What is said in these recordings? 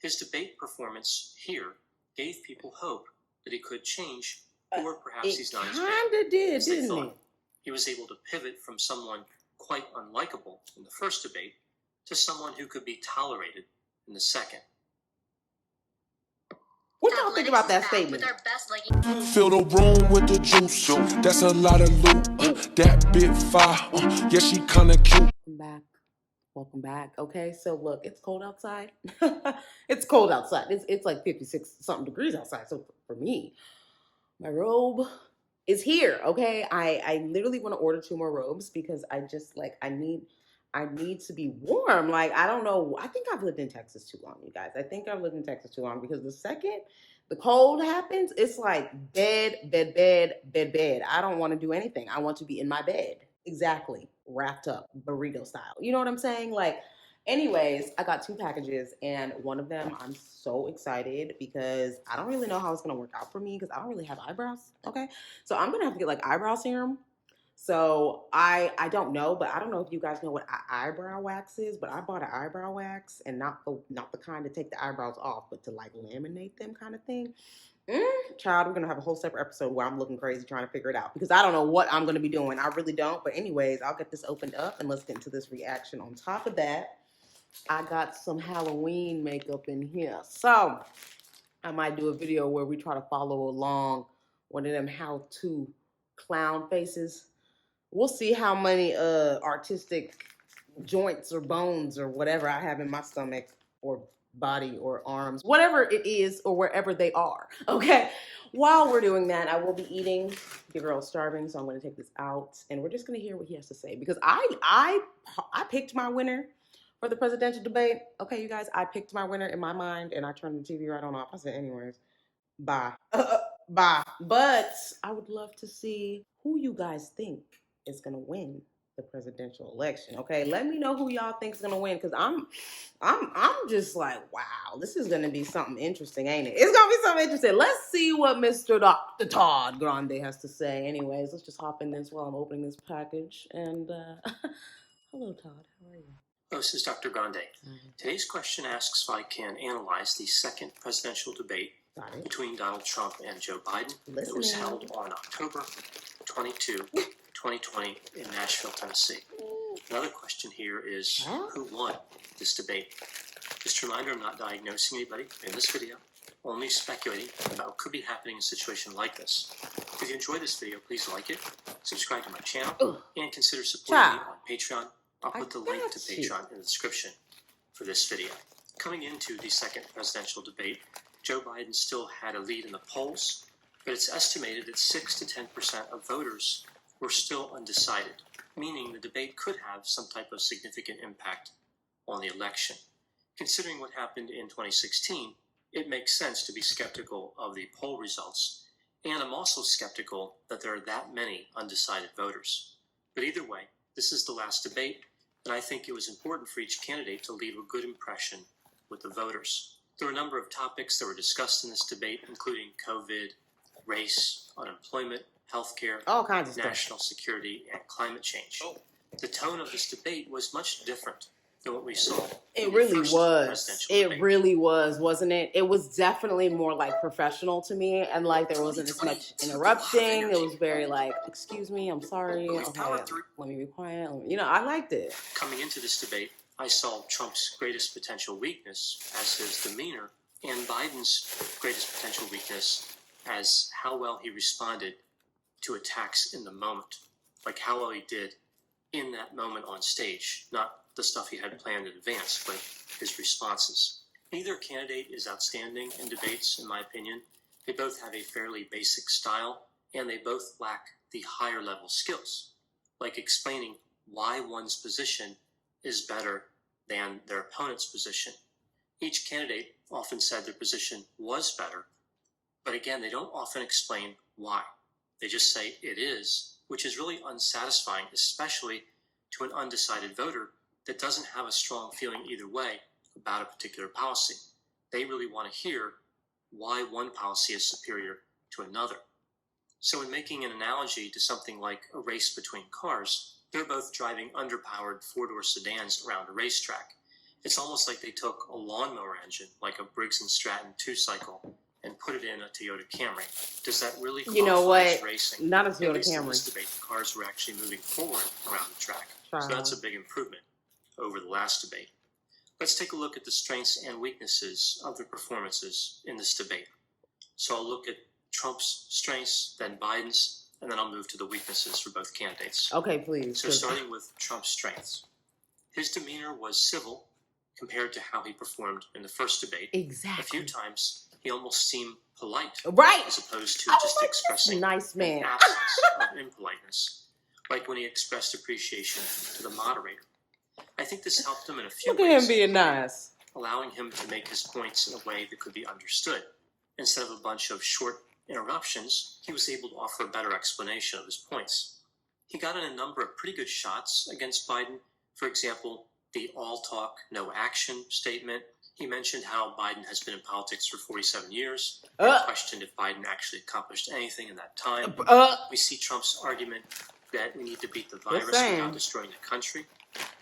His debate performance here gave people hope that he could change, or perhaps he's not as bad as they thought. He was able to pivot from someone quite unlikable in the first debate to someone who could be tolerated in the second. What y'all think about that statement? Fill the room with the juice. That's a lot of loot. That bit fire. Yeah, she kinda cute. Welcome back. Okay, so look, it's cold outside. It's cold outside. It's like 56 something degrees outside. So for me, my robe is here. Okay, I literally want to order 2 more robes because I just like I need to be warm. Like, I don't know. I think I've lived in Texas too long, you guys. I think I've lived in Texas too long because the second the cold happens, it's like bed. I don't want to do anything. I want to be in my bed. Exactly. Wrapped up burrito style. You know what I'm saying? Like, anyways, I got 2 packages and one of them I'm so excited because I don't really know how it's going to work out for me because I don't really have eyebrows. Okay. So I'm going to have to get like eyebrow serum. So I don't know, but I don't know if you guys know what eyebrow wax is, but I bought an eyebrow wax and not the kind to take the eyebrows off, but to like laminate them kind of thing. Child, we're going to have a whole separate episode where I'm looking crazy trying to figure it out because I don't know what I'm going to be doing. I really don't. But anyways, I'll get this opened up and let's get into this reaction. On top of that, I got some Halloween makeup in here. So I might do a video where we try to follow along one of them how-to clown faces. We'll see how many artistic joints or bones or whatever I have in my stomach or body or arms, whatever it is or wherever they are. Okay. While we're doing that, I will be eating. The girl's starving, so I'm going to take this out and we're just going to hear what he has to say because I picked my winner for the presidential debate. Okay, you guys, I picked my winner in my mind and I turned the TV right on off. I said, anyways, bye. Bye. But I would love to see who you guys think is going to win the presidential election. Okay, let me know who y'all think is going to win because I'm just like, wow, this is going to be something interesting, ain't it? It's going to be something interesting. Let's see what Mr. Dr. Todd Grande has to say. Anyways, let's just hop in this while I'm opening this package. And hello, Todd. How are you? Oh, this is Dr. Grande. Today's question asks if I can analyze the second presidential debate between Donald Trump and Joe Biden that was held on October 22, 2020 in Nashville, Tennessee. Another question here is who won this debate? Just a reminder, I'm not diagnosing anybody in this video, only speculating about what could be happening in a situation like this. If you enjoyed this video, please like it, subscribe to my channel, and consider supporting me on Patreon. I'll put the link to Patreon in the description for this video. Coming into the second presidential debate, Joe Biden still had a lead in the polls, but it's estimated that 6 to 10% of voters were still undecided, meaning the debate could have some type of significant impact on the election. Considering what happened in 2016, it makes sense to be skeptical of the poll results, and I'm also skeptical that there are that many undecided voters. But either way, this is the last debate, and I think it was important for each candidate to leave a good impression with the voters. There were a number of topics that were discussed in this debate, including COVID, race, unemployment, healthcare, all kinds of national security, and climate change. The tone of this debate was much different than what we saw. It really was. It really was, wasn't it? It was definitely more like professional to me, and like there wasn't as much interrupting. It was very like, excuse me, I'm sorry. Okay, let me be quiet. You know, I liked it. Coming into this debate, I saw Trump's greatest potential weakness as his demeanor, and Biden's greatest potential weakness as how well he responded to attacks in the moment, like how well he did in that moment on stage, not the stuff he had planned in advance, but his responses. Neither candidate is outstanding in debates, in my opinion. They both have a fairly basic style, and they both lack the higher level skills, like explaining why one's position is better than their opponent's position. Each candidate often said their position was better, but again, they don't often explain why. They just say it is, which is really unsatisfying, especially to an undecided voter that doesn't have a strong feeling either way about a particular policy. They really want to hear why one policy is superior to another. So in making an analogy to something like a race between cars, they're both driving underpowered four-door sedans around a racetrack. It's almost like they took a lawnmower engine, like a Briggs & Stratton 2-cycle, and put it in a Toyota Camry. Does that really qualify as racing? Not a Toyota At least Camry. in this debate, the cars were actually moving forward around the track. So that's a big improvement over the last debate. Let's take a look at the strengths and weaknesses of the performances in this debate. So I'll look at Trump's strengths, then Biden's, and then I'll move to the weaknesses for both candidates. Okay, please. So starting with Trump's strengths. His demeanor was civil compared to how he performed in the first debate. Exactly. A few times, he almost seemed polite. Right. As opposed to just expressing nice man. an absence of impoliteness, like when he expressed appreciation to the moderator. I think this helped him in a few ways. Look at him being nice. Allowing him to make his points in a way that could be understood. Instead of a bunch of short interruptions, he was able to offer a better explanation of his points. He got in a number of pretty good shots against Biden. For example, the all talk, no action statement. He mentioned how Biden has been in politics for 47 years. And questioned if Biden actually accomplished anything in that time. We see Trump's argument that we need to beat the virus without destroying the country.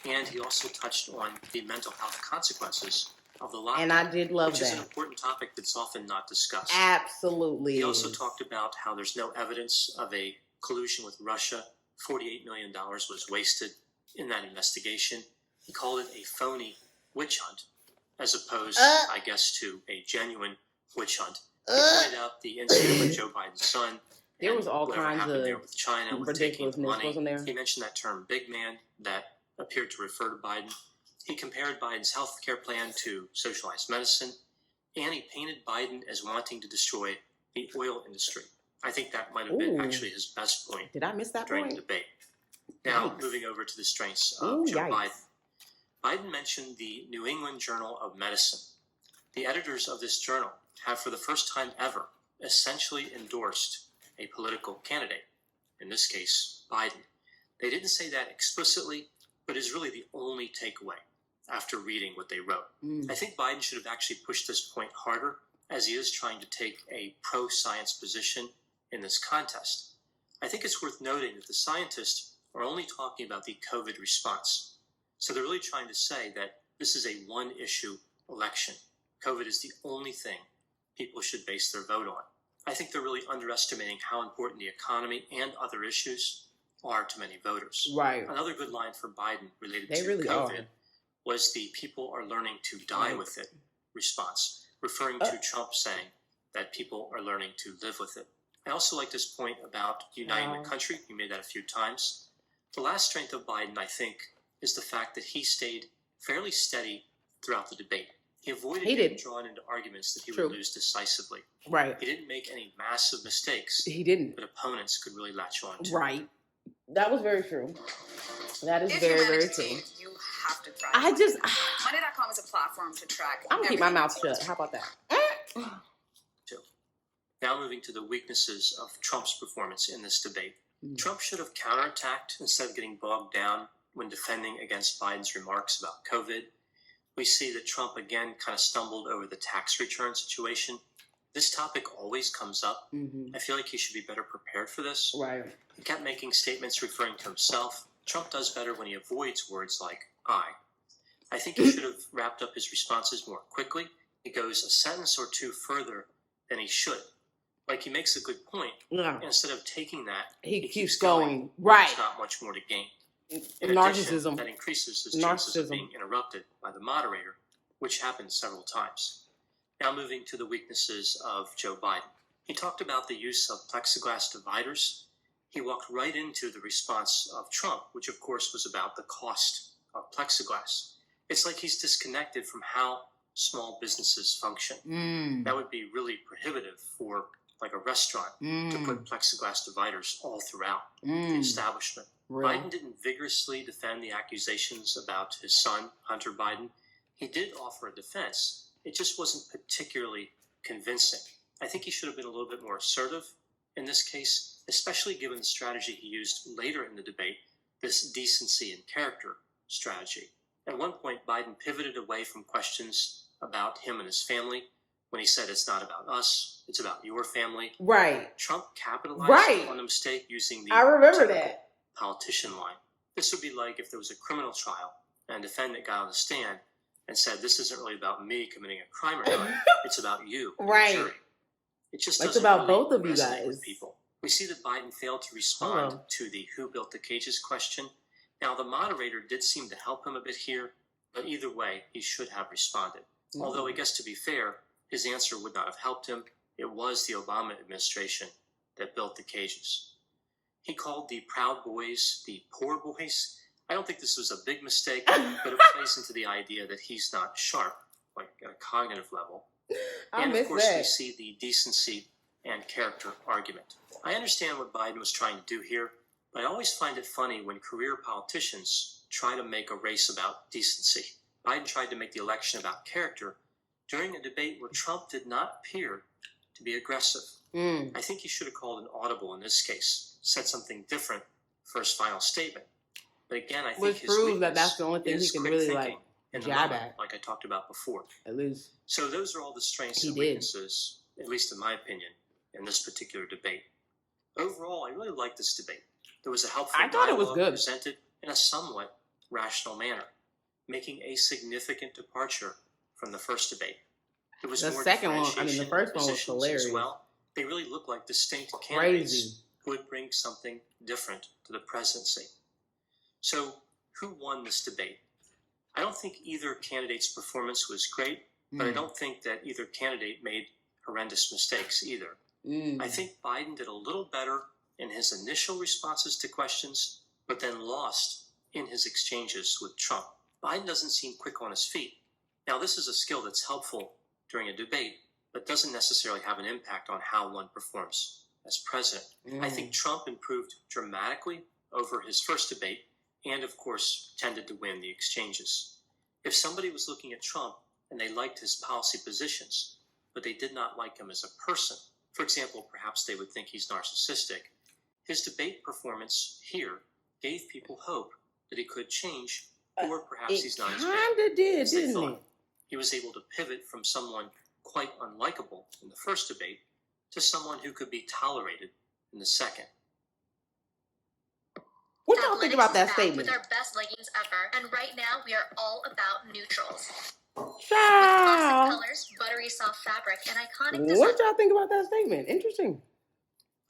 And he also touched on the mental health consequences of the lockdown. And I did love that. Which is an important topic that's often not discussed. Absolutely. He also talked about how there's no evidence of a collusion with Russia. $48 million was wasted in that investigation. He called it a phony witch hunt, as opposed, I guess, to a genuine witch hunt. He pointed out the incident with Joe Biden's son. There was all kinds of there with China, with taking money. Wasn't there? He mentioned that term "big man" that appeared to refer to Biden. He compared Biden's health care plan to socialized medicine, and he painted Biden as wanting to destroy the oil industry. I think that might have been actually his best point. Did I miss that during point? the debate? Now, moving over to the strengths of Joe Biden. Biden mentioned the New England Journal of Medicine. The editors of this journal have, for the first time ever, essentially endorsed a political candidate, in this case, Biden. They didn't say that explicitly, but is really the only takeaway after reading what they wrote. I think Biden should have actually pushed this point harder, as he is trying to take a pro-science position in this contest. I think it's worth noting that the scientists are only talking about the COVID response. So they're really trying to say that this is a one-issue election. COVID is the only thing people should base their vote on. I think they're really underestimating how important the economy and other issues are to many voters. Right. Another good line for Biden related to COVID was the "people are learning to die with it" response, referring to Trump saying that people are learning to live with it. I also like this point about uniting the country. You made that a few times. The last strength of Biden, I think, is the fact that he stayed fairly steady throughout the debate. He avoided getting drawn into arguments that he would lose decisively. Right. He didn't make any massive mistakes. He didn't. But opponents could really latch on to. Right. That was very true. That is very, very true. You have to try. Monday.com is a platform to track. I'm going to keep my mouth shut. How about that? Now moving to the weaknesses of Trump's performance in this debate. Trump should have counterattacked instead of getting bogged down when defending against Biden's remarks about COVID. We see that Trump again kind of stumbled over the tax return situation. This topic always comes up. I feel like he should be better prepared for this. Right. He kept making statements referring to himself. Trump does better when he avoids words like I. I think he should have wrapped up his responses more quickly. He goes a sentence or two further than he should. Like, he makes a good point. Yeah. And instead of taking that, he keeps going. Right. There's not much more to gain. In narcissism. Addition, that increases his chances of being interrupted by the moderator, which happens several times. Now moving to the weaknesses of Joe Biden. He talked about the use of plexiglass dividers. He walked right into the response of Trump, which of course was about the cost of plexiglass. It's like he's disconnected from how small businesses function. That would be really prohibitive for like a restaurant to put plexiglass dividers all throughout the establishment. Really? Biden didn't vigorously defend the accusations about his son, Hunter Biden. He did offer a defense. It just wasn't particularly convincing. I think he should have been a little bit more assertive in this case, especially given the strategy he used later in the debate, this decency and character strategy. At one point, Biden pivoted away from questions about him and his family when he said, "It's not about us, it's about your family." Right. Trump capitalized on the mistake using the I remember that politician line. This would be like if there was a criminal trial and a defendant got on the stand and said, "This isn't really about me committing a crime or not. It's about you, the Right. jury." It just It's doesn't about really both of you resonate guys. with people. We see that Biden failed to respond Hello. to the "Who built the cages" question. Now, the moderator did seem to help him a bit here, but either way, he should have responded. Although, I guess to be fair, his answer would not have helped him. It was the Obama administration that built the cages. He called the Proud Boys the poor boys. I don't think this was a big mistake, but it plays into the idea that he's not sharp, like at a cognitive level. And of course, we see the decency and character argument. I understand what Biden was trying to do here, but I always find it funny when career politicians try to make a race about decency. Biden tried to make the election about character during a debate where Trump did not appear to be aggressive. I think he should have called an audible in this case, said something different for his final statement. But again, I think Which his proves that weakness that's the only thing he is can quick really thinking in the jab moment, at. like I talked about before. At least. So those are all the strengths He and did. weaknesses, at least in my opinion, in this particular debate. Overall, I really liked this debate. There was a helpful I thought it was dialogue good. presented in a somewhat rational manner, making a significant departure from the first debate. There was The more second one, I mean, the differentiation in first one was positions hilarious. as well. They really looked like distinct Crazy. candidates who would bring something different to the presidency. So, who won this debate? I don't think either candidate's performance was great, but I don't think that either candidate made horrendous mistakes either. I think Biden did a little better in his initial responses to questions, but then lost in his exchanges with Trump. Biden doesn't seem quick on his feet. Now, this is a skill that's helpful during a debate, but doesn't necessarily have an impact on how one performs as president. I think Trump improved dramatically over his first debate and, of course, tended to win the exchanges. If somebody was looking at Trump and they liked his policy positions, but they did not like him as a person, for example, perhaps they would think he's narcissistic, his debate performance here gave people hope that he could change, or perhaps he's not as bad Kinda did, as they didn't thought. it? He was able to pivot from someone quite unlikable in the first debate to someone who could be tolerated in the second. What y'all think about that statement? With our best leggings ever, and right now we are all about neutrals. With Child. classic colors, buttery soft fabric, and iconic What design. y'all think about that statement? Interesting.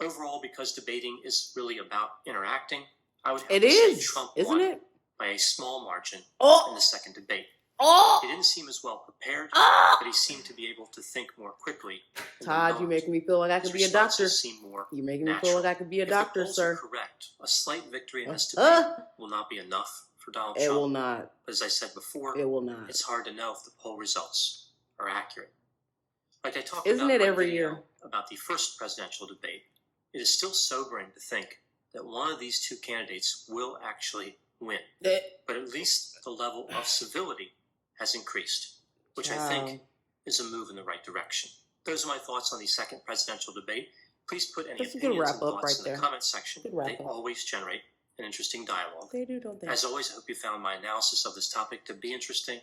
Overall, because debating is really about interacting, I would have It to say is, Trump isn't won it? by a small margin in Oh, the second debate. oh, He didn't seem as well prepared, oh. but he seemed to be able to think more quickly. than Todd, you Donald. making me feel like I could His be a doctor. responses seem more You're making me natural. feel like I could be a If doctor, the polls sir. are correct, a slight victory in this debate will not be enough for Donald It Trump. will not. But as I said before, It will not. it's hard to know if the poll results are accurate. Like I talked Isn't about it in my every video year? about the first presidential debate, it is still sobering to think that one of these two candidates will actually win. But at least the level of civility has increased, which I think is a move in the right direction. Those are my thoughts on the second presidential debate. Please put any That's a good opinions and wrap-up thoughts right in there. the comment section. Good wrap-up. They always generate an interesting dialogue. They do, don't they? As always, I hope you found my analysis of this topic to be interesting.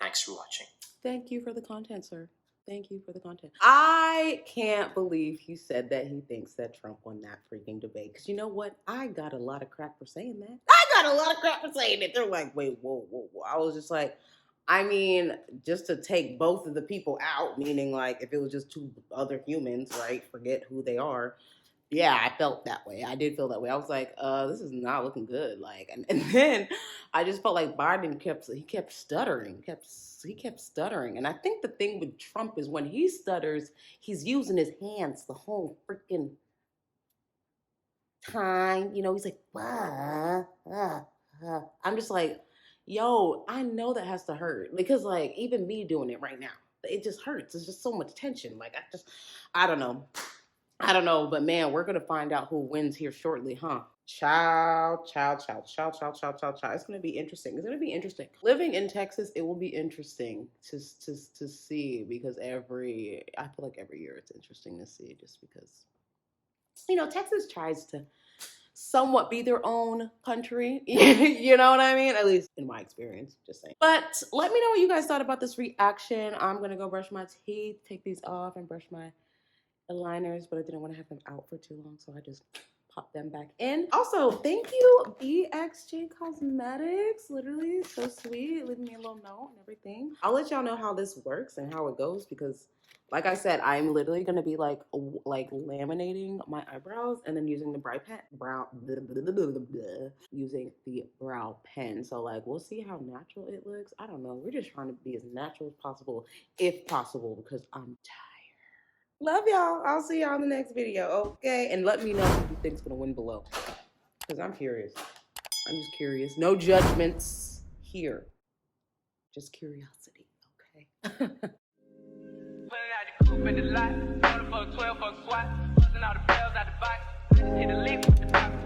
Thanks for watching. Thank you for the content, sir. Thank you for the content. I can't believe he said that he thinks that Trump won that freaking debate. Because you know what? I got a lot of crap for saying that. I got a lot of crap for saying it. They're like, wait, whoa, whoa, whoa. I was just like, I mean, just to take both of the people out, meaning like if it was just two other humans, right? Forget who they are. Yeah, I felt that way. I did feel that way. I was like, this is not looking good. Like, and then I just felt like Biden kept stuttering, he kept stuttering. And I think the thing with Trump is when he stutters, he's using his hands the whole freaking time. You know, he's like, I'm just like, yo, I know that has to hurt because like even me doing it right now, it just hurts. It's just so much tension. Like I don't know, but man, we're gonna find out who wins here shortly, huh? Child. It's gonna be interesting. Living in Texas, it will be interesting to see because I feel like every year it's interesting to see just because, you know, Texas tries to somewhat be their own country. You know what I mean? At least in my experience, just saying. But let me know what you guys thought about this reaction. I'm gonna go brush my teeth, take these off, and brush my aligners, but I didn't want to have them out for too long, so I just pop them back in. Also, thank you, BXJ Cosmetics. Literally, so sweet. Leaving me a little note and everything. I'll let y'all know how this works and how it goes because, like I said, I'm literally gonna be like laminating my eyebrows and then using the using the brow pen. So like, we'll see how natural it looks. I don't know. We're just trying to be as natural as possible, if possible, because I'm tired. Love y'all. I'll see y'all in the next video, okay? And let me know who you think's gonna win below. Because I'm curious. I'm just curious. No judgments here. Just curiosity, okay? Putting out the coupe in the lot, 12 for a SWAT, busting all the bells out the box, hit the lick with the box.